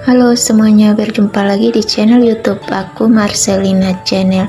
Halo semuanya, berjumpa lagi di channel YouTube aku, Marcelina Channel.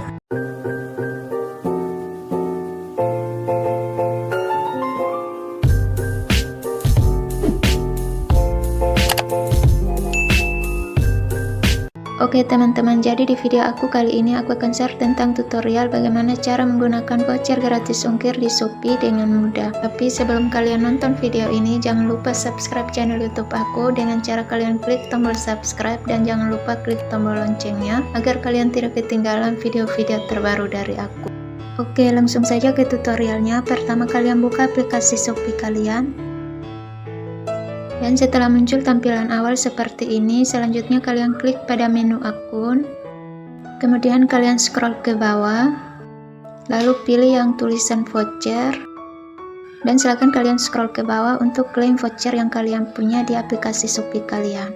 Oke teman-teman, jadi di video aku kali ini aku akan share tentang tutorial bagaimana cara menggunakan voucher gratis ongkir di Shopee dengan mudah. Tapi sebelum kalian nonton video ini, jangan lupa subscribe channel YouTube aku dengan cara kalian klik tombol subscribe dan jangan lupa klik tombol loncengnya agar kalian tidak ketinggalan video-video terbaru dari aku. Oke, langsung saja ke tutorialnya. Pertama kalian buka aplikasi Shopee kalian. Dan setelah muncul tampilan awal seperti ini, selanjutnya kalian klik pada menu akun. Kemudian kalian scroll ke bawah, lalu pilih yang tulisan voucher. Dan silakan kalian scroll ke bawah untuk klaim voucher yang kalian punya di aplikasi Shopee kalian.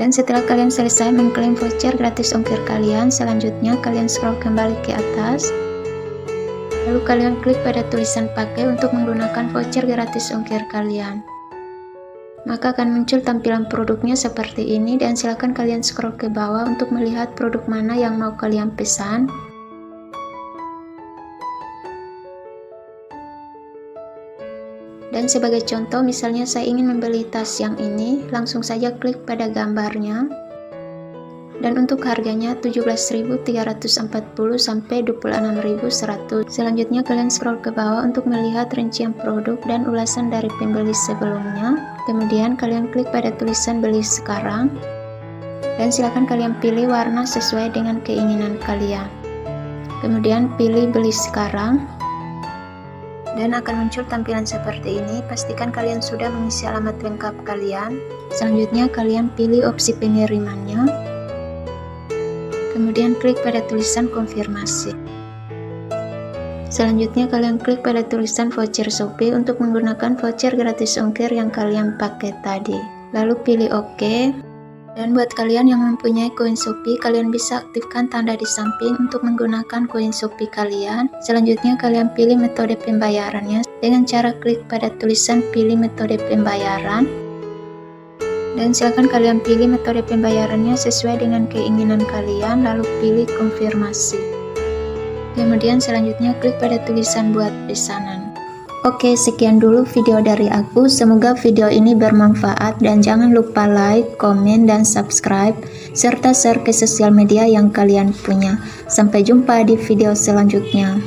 Dan setelah kalian selesai mengklaim voucher gratis ongkir kalian, selanjutnya kalian scroll kembali ke atas. Lalu kalian klik pada tulisan pakai untuk menggunakan voucher gratis ongkir kalian. Maka akan muncul tampilan produknya seperti ini dan silakan kalian scroll ke bawah untuk melihat produk mana yang mau kalian pesan. Dan sebagai contoh, misalnya saya ingin membeli tas yang ini, langsung saja klik pada gambarnya. Dan untuk harganya 17.340 sampai 26.100. Selanjutnya kalian scroll ke bawah untuk melihat rincian produk dan ulasan dari pembeli sebelumnya. Kemudian kalian klik pada tulisan beli sekarang. Dan silakan kalian pilih warna sesuai dengan keinginan kalian. Kemudian pilih beli sekarang. Dan akan muncul tampilan seperti ini. Pastikan kalian sudah mengisi alamat lengkap kalian. Selanjutnya kalian pilih opsi pengirimannya. Kemudian klik pada tulisan konfirmasi. Selanjutnya kalian klik pada tulisan voucher Shopee untuk menggunakan voucher gratis ongkir yang kalian pakai tadi. Lalu pilih OK. Dan buat kalian yang mempunyai koin Shopee, kalian bisa aktifkan tanda di samping untuk menggunakan koin Shopee kalian. Selanjutnya kalian pilih metode pembayarannya dengan cara klik pada tulisan pilih metode pembayaran. Dan silakan kalian pilih metode pembayarannya sesuai dengan keinginan kalian, lalu pilih konfirmasi. Kemudian selanjutnya klik pada tulisan buat pesanan. Oke, sekian dulu video dari aku. Semoga video ini bermanfaat dan jangan lupa like, komen, dan subscribe serta share ke sosial media yang kalian punya. Sampai jumpa di video selanjutnya.